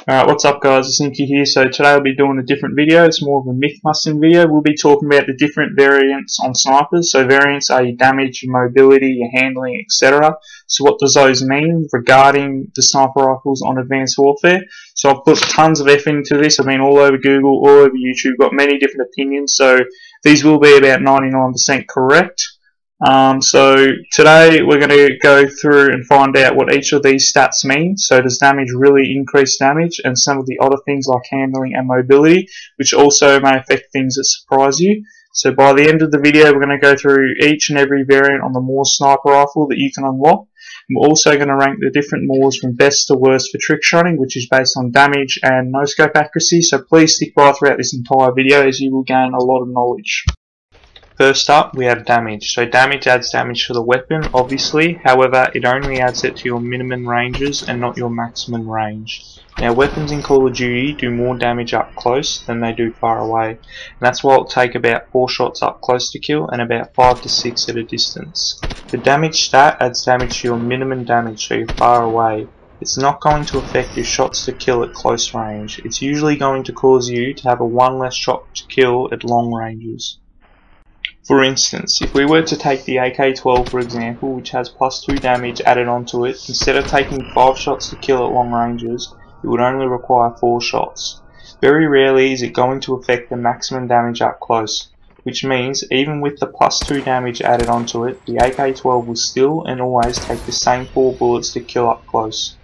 Alright, what's up guys, it's Nicky here. So today I'll be doing a different video. It's more of a myth busting video. We'll be talking about the different variants on snipers. So variants are your damage, your mobility, your handling, etc. So what does those mean regarding the sniper rifles on Advanced Warfare? So I've put tons of effort into this. I've been all over Google, all over YouTube, got many different opinions. So these will be about 99% correct. So today we're going to go through and find out what each of these stats mean. So does damage really increase damage, and some of the other things like handling and mobility, which also may affect things that surprise you. So by the end of the video we're going to go through each and every variant on the Moore sniper rifle that you can unlock. And we're also going to rank the different Moores from best to worst for trickshotting, which is based on damage and no-scope accuracy. So please stick by throughout this entire video as you will gain a lot of knowledge. First up, we have damage. So damage adds damage for the weapon, obviously. However, it only adds it to your minimum ranges and not your maximum range. Now, weapons in Call of Duty do more damage up close than they do far away. And that's why it'll take about 4 shots up close to kill and about 5 to 6 at a distance. The damage stat adds damage to your minimum damage, so you're far away. It's not going to affect your shots to kill at close range. It's usually going to cause you to have a 1 less shot to kill at long ranges. For instance, if we were to take the AK-12 for example, which has +2 damage added onto it, instead of taking 5 shots to kill at long ranges, it would only require 4 shots. Very rarely is it going to affect the maximum damage up close, which means even with the +2 damage added onto it, the AK-12 will still and always take the same 4 bullets to kill up close.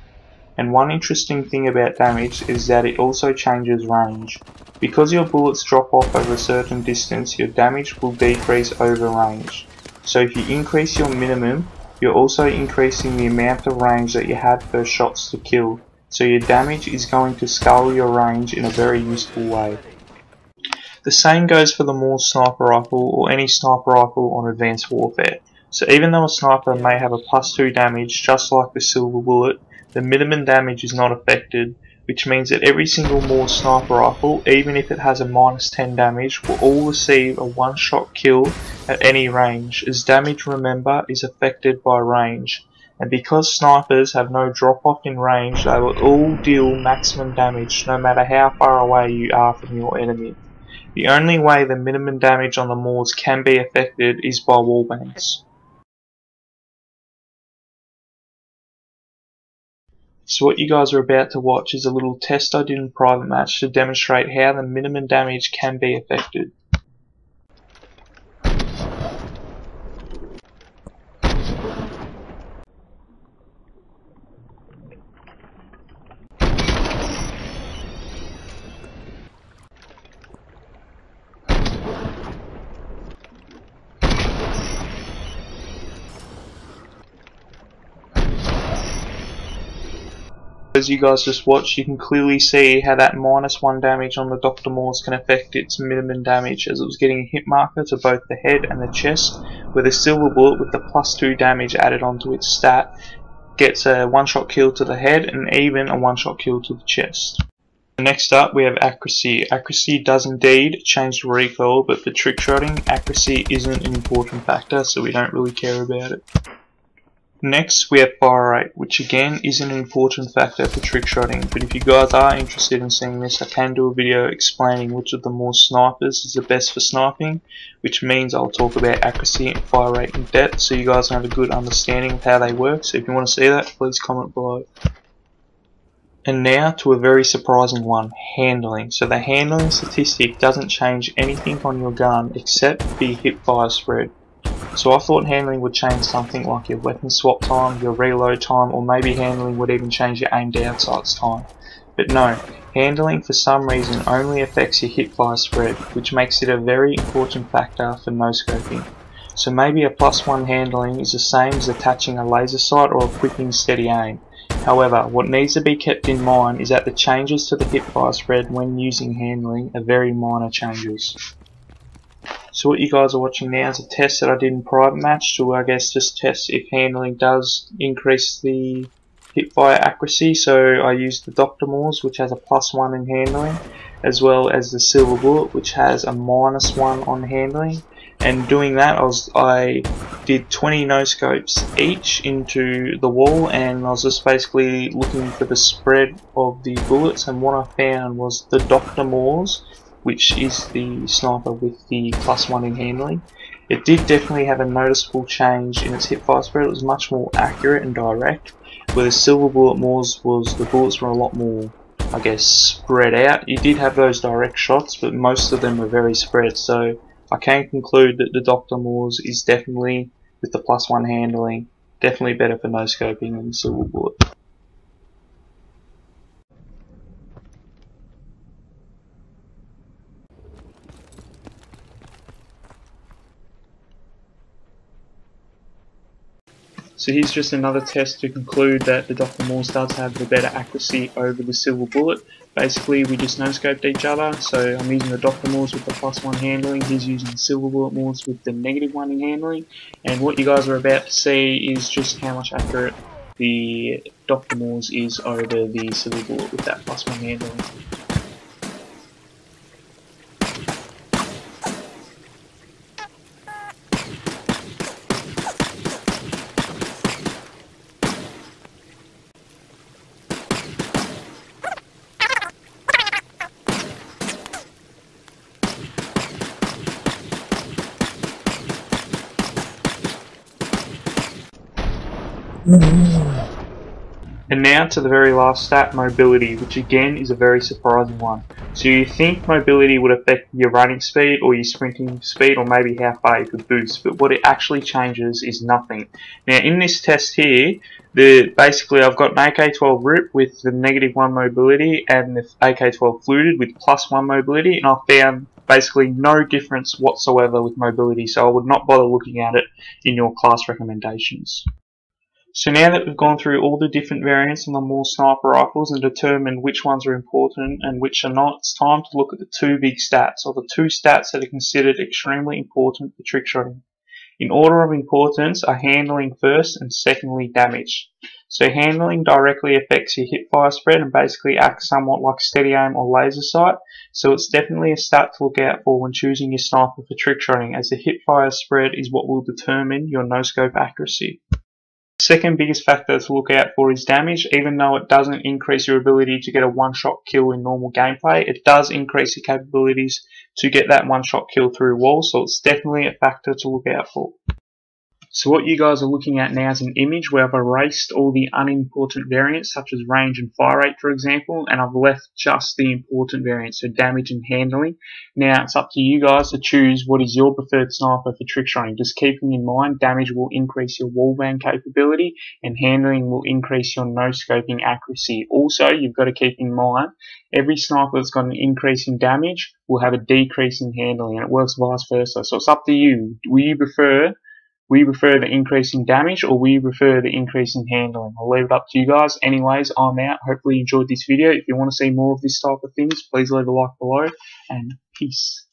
And one interesting thing about damage is that it also changes range. Because your bullets drop off over a certain distance, your damage will decrease over range. So if you increase your minimum, you're also increasing the amount of range that you have per shots to kill. So your damage is going to scale your range in a very useful way. The same goes for the Moore sniper rifle or any sniper rifle on Advanced Warfare. So even though a sniper may have a +2 damage just like the silver bullet, the minimum damage is not affected, which means that every single Moore sniper rifle, even if it has a -10 damage, will all receive a 1-shot kill at any range, as damage, remember, is affected by range. And because snipers have no drop off in range, they will all deal maximum damage no matter how far away you are from your enemy. The only way the minimum damage on the Moores can be affected is by wallbangs. So what you guys are about to watch is a little test I did in private match to demonstrate how the minimum damage can be affected. As you guys just watched, you can clearly see how that -1 damage on the Dr. Moores can affect its minimum damage, as it was getting a hit marker to both the head and the chest, where the silver bullet with the +2 damage added onto its stat gets a 1-shot kill to the head and even a 1-shot kill to the chest. Next up we have accuracy. Accuracy does indeed change the recoil, but for trickshotting, accuracy isn't an important factor, so we don't really care about it. Next we have fire rate, which again isn't an important factor for trickshotting, but if you guys are interested in seeing this, I can do a video explaining which of the Moore snipers is the best for sniping, which means I'll talk about accuracy and fire rate in depth so you guys have a good understanding of how they work. So if you want to see that, please comment below. And now to a very surprising one, handling. So the handling statistic doesn't change anything on your gun except the hip-fire spread. So I thought handling would change something like your weapon swap time, your reload time, or maybe handling would even change your aimed out sights time. But no, handling for some reason only affects your hipfire spread, which makes it a very important factor for no-scoping. So maybe a +1 handling is the same as attaching a laser sight or equipping steady aim. However, what needs to be kept in mind is that the changes to the hipfire spread when using handling are very minor changes. So what you guys are watching now is a test that I did in private match to, I guess, just test if handling does increase the hipfire accuracy. So I used the Dr. Moores, which has a +1 in handling, as well as the silver bullet, which has a -1 on handling. and doing that I did 20 no scopes each into the wall, and I was just basically looking for the spread of the bullets, and what I found was the Dr. Moores, which is the sniper with the +1 in handling. It did definitely have a noticeable change in its hipfire spread. It was much more accurate and direct, where the Silver Bullet Moores was the bullets were a lot more, I guess, spread out. You did have those direct shots, but most of them were very spread, so I can conclude that the Dr. Moores is definitely, with the +1 handling, definitely better for no scoping than the Silver Bullet. So here's just another test to conclude that the Dr. Moores does have the better accuracy over the Silver Bullet. Basically, we just no-scoped each other, so I'm using the Dr. Moores with the +1 handling, he's using the Silver Bullet Moores with the -1 in handling, and what you guys are about to see is just how much accurate the Dr. Moores is over the Silver Bullet with that +1 handling. And now to the very last stat, mobility, which again is a very surprising one. So you think mobility would affect your running speed or your sprinting speed, or maybe how far you could boost, but what it actually changes is nothing. Now in this test here, basically I've got an AK-12 RIP with the -1 mobility and the AK-12 fluted with +1 mobility, and I found basically no difference whatsoever with mobility, so I would not bother looking at it in your class recommendations. So now that we've gone through all the different variants on the Moore sniper rifles and determined which ones are important and which are not, it's time to look at the two big stats, or the two stats that are considered extremely important for trick shotting. In order of importance are handling first and secondly damage. So handling directly affects your hipfire spread and basically acts somewhat like steady aim or laser sight, so it's definitely a stat to look out for when choosing your sniper for trick shotting, as the hipfire spread is what will determine your no-scope accuracy. The second biggest factor to look out for is damage. Even though it doesn't increase your ability to get a one-shot kill in normal gameplay, it does increase your capabilities to get that one-shot kill through walls, so it's definitely a factor to look out for. So what you guys are looking at now is an image where I've erased all the unimportant variants such as range and fire rate, for example, and I've left just the important variants, so damage and handling. Now it's up to you guys to choose what is your preferred sniper for trick shotting, just keeping in mind damage will increase your wallbang capability and handling will increase your no-scoping accuracy. Also, you've got to keep in mind every sniper that's got an increase in damage will have a decrease in handling, and it works vice versa. So it's up to you. Will you prefer the increase in damage, or we prefer the increase in handling? I'll leave it up to you guys. Anyways, I'm out. Hopefully you enjoyed this video. If you want to see more of this type of things, please leave a like below, and peace.